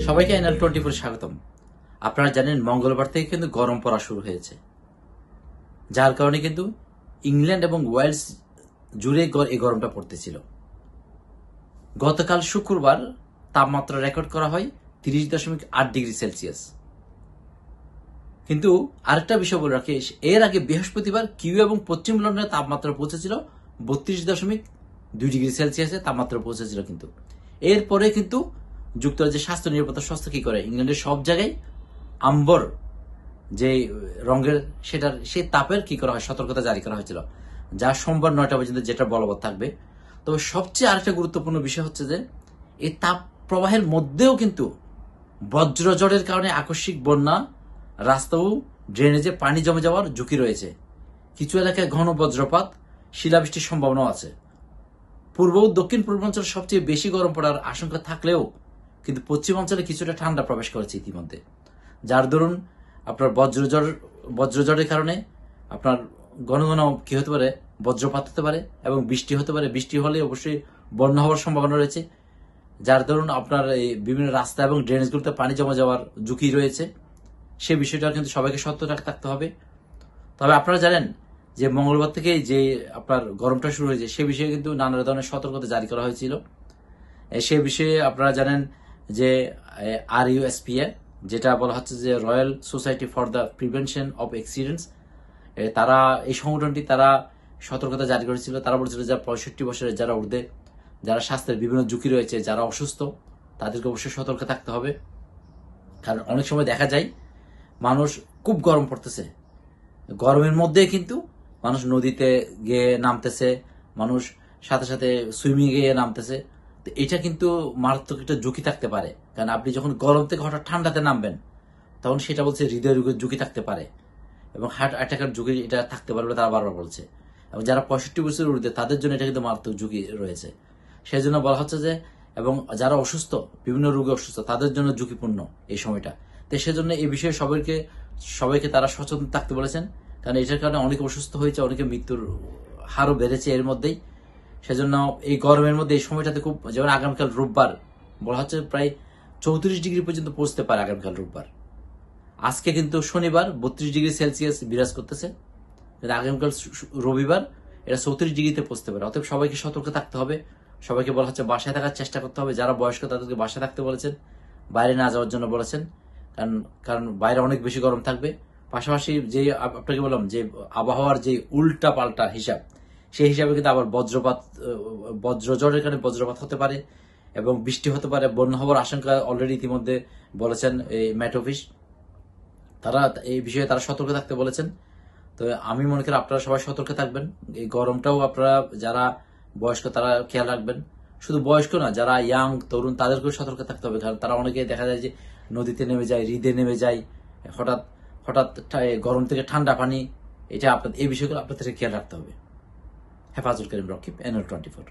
সবাইকে NL24 স্বাগতম। আপনারা জানেন মঙ্গলবার থেকে কিন্তু গরম পড়া শুরু হয়েছে, যার কারণে কিন্তু ইংল্যান্ড এবং ওয়েলস জুড়ে এই গরমটা পড়তেছিল। গতকাল শুক্রবার তাপমাত্রা রেকর্ড করা হয় 30.8 ডিগ্রি সেলসিয়াস। কিন্তু আরেকটা বিষয় বলে রাখি, এর আগে বৃহস্পতিবার কিউ এবং পশ্চিম লন্ডনের তাপমাত্রা পৌঁছেছিল 32.2 ডিগ্রি সেলসিয়াসে তাপমাত্রা পৌঁছেছিল। কিন্তু এরপরে কিন্তু যুক্তরাজ্যের স্বাস্থ্য নিরাপত্তা সংস্থা কি করে, ইংল্যান্ডের সব জায়গায় আম্বর যে রঙের সেই তাপের কি করা হয়, সতর্কতা জারি করা হয়েছিল, যা সোমবার 9টা পর্যন্ত যেটা বলবৎ থাকবে। তবে সবচেয়ে আরেকটা গুরুত্বপূর্ণ বিষয় হচ্ছে যে এই তাপ প্রবাহের মধ্যেও কিন্তু বজ্রঝড়ের কারণে আকস্মিক বন্যা, রাস্তা ও ড্রেনেজে পানি জমে যাওয়ার ঝুঁকি রয়েছে। কিছু এলাকায় ঘন বজ্রপাত, শিলাবৃষ্টির সম্ভাবনাও আছে। পূর্ব ও দক্ষিণ পূর্বাঞ্চলে সবচেয়ে বেশি গরম পড়ার আশঙ্কা থাকলেও কিন্তু পশ্চিমাঞ্চলে কিছুটা ঠান্ডা প্রবেশ করেছে ইতিমধ্যে, যার দরুন আপনার বজ্রঝড়ের কারণে আপনার ঘন ঘন কি হতে পারে, বজ্রপাত হতে পারে এবং বৃষ্টি হতে পারে। বৃষ্টি হলে অবশ্যই বন্যা হওয়ার সম্ভাবনা রয়েছে, যার দরুন আপনার এই বিভিন্ন রাস্তা এবং ড্রেনেজগুলোতে পানি জমা যাওয়ার ঝুঁকি রয়েছে। সে বিষয়টা কিন্তু সবাইকে সতর্ক থাকতে হবে। তবে আপনারা জানেন যে মঙ্গলবার থেকে যে আপনার গরমটা শুরু হয়েছে, সে বিষয়ে কিন্তু নানা ধরনের সতর্কতা জারি করা হয়েছিল। সে বিষয়ে আপনারা জানেন যে RUSPA, যেটা বলা হচ্ছে যে royal society for the prevention of accidents, তারা এই সংগঠনটি তারা সতর্কতা জারি করেছিল। তারা বলছিল যে 65 বছরের যারা ঊর্ধ্বে, যারা স্বাস্থ্যের বিভিন্ন ঝুঁকি রয়েছে, যারা অসুস্থ, তাদেরকে অবশ্যই সতর্ক থাকতে হবে। কারণ অনেক সময় দেখা যায় মানুষ খুব গরম পড়তেছে, গরমের মধ্যে কিন্তু মানুষ নদীতে গিয়ে নামতেছে, মানুষ সাথে সাথে সুইমিং গিয়ে নামতেছে। তো এটা কিন্তু মারাত্মক একটা ঝুঁকি থাকতে পারে। কারণ আপনি যখন গরম থেকে হঠাৎ ঠান্ডাতে নামবেন, তখন সেটা বলছে হৃদয় রোগের ঝুঁকি থাকতে পারে এবং হার্ট অ্যাটাকের ঝুঁকি এটা থাকতে পারে বলে তারা বারবার বলছে। এবং যারা 65 বছরের ঊর্ধ্বে, তাদের জন্য এটা কিন্তু মারাত্মক ঝুঁকি রয়েছে। সেই জন্য বলা হচ্ছে যে, এবং যারা অসুস্থ, বিভিন্ন রোগে অসুস্থ, তাদের জন্য ঝুঁকিপূর্ণ এই সময়টা। তো সেজন্য এই বিষয়ে সবাইকে তারা সচেতন থাকতে বলেছেন। কারণ এটার কারণে অনেকে অসুস্থ হয়েছে, অনেকে মৃত্যুর হারও বেড়েছে এর মধ্যেই। সেজন্য এই গরমের মধ্যে এই সময়টাতে খুব, যেমন আগামীকাল রোববার বলা হচ্ছে প্রায় 34 ডিগ্রি পর্যন্ত পৌঁছতে পারে আগামীকাল রোববার। আজকে কিন্তু শনিবার 32 ডিগ্রি সেলসিয়াস বিরাজ করতেছে, আগামীকাল রবিবার এটা 34 ডিগ্রিতে পৌঁছতে পারে। অতএব সবাইকে সতর্ক থাকতে হবে। সবাইকে বলা হচ্ছে বাসায় থাকার চেষ্টা করতে হবে। যারা বয়স্ক তাদেরকে বাসায় থাকতে বলেছেন, বাইরে না যাওয়ার জন্য বলেছেন। কারণ বাইরে অনেক বেশি গরম থাকবে। পাশাপাশি যে আপনাকে বললাম যে আবহাওয়ার যে উল্টা পাল্টা হিসাব, সেই হিসাবে কিন্তু আবার বজ্রঝড়ের কারণে বজ্রপাত হতে পারে এবং বৃষ্টি হতে পারে, বন্যা হওয়ার আশঙ্কা অলরেডি ইতিমধ্যে বলেছেন এই ম্যাট অফিস। তারা এই বিষয়ে তারা সতর্ক থাকতে বলেছেন। তো আমি মনে করি আপনারা সবাই সতর্ক থাকবেন। এই গরমটাও আপনারা যারা বয়স্ক তারা খেয়াল রাখবেন। শুধু বয়স্ক না, যারা ইয়াং তরুণ, তাদেরকেও সতর্ক থাকতে হবে। কারণ তারা অনেকে দেখা যায় যে নদীতে নেমে যায়, হ্রদে নেমে যায়, হঠাৎ হঠাৎ গরম থেকে ঠান্ডা পানি, এটা আপনাদের এই বিষয়গুলো আপনাদের খেয়াল রাখতে হবে। হেফাজুল করিম রকিব, NL24।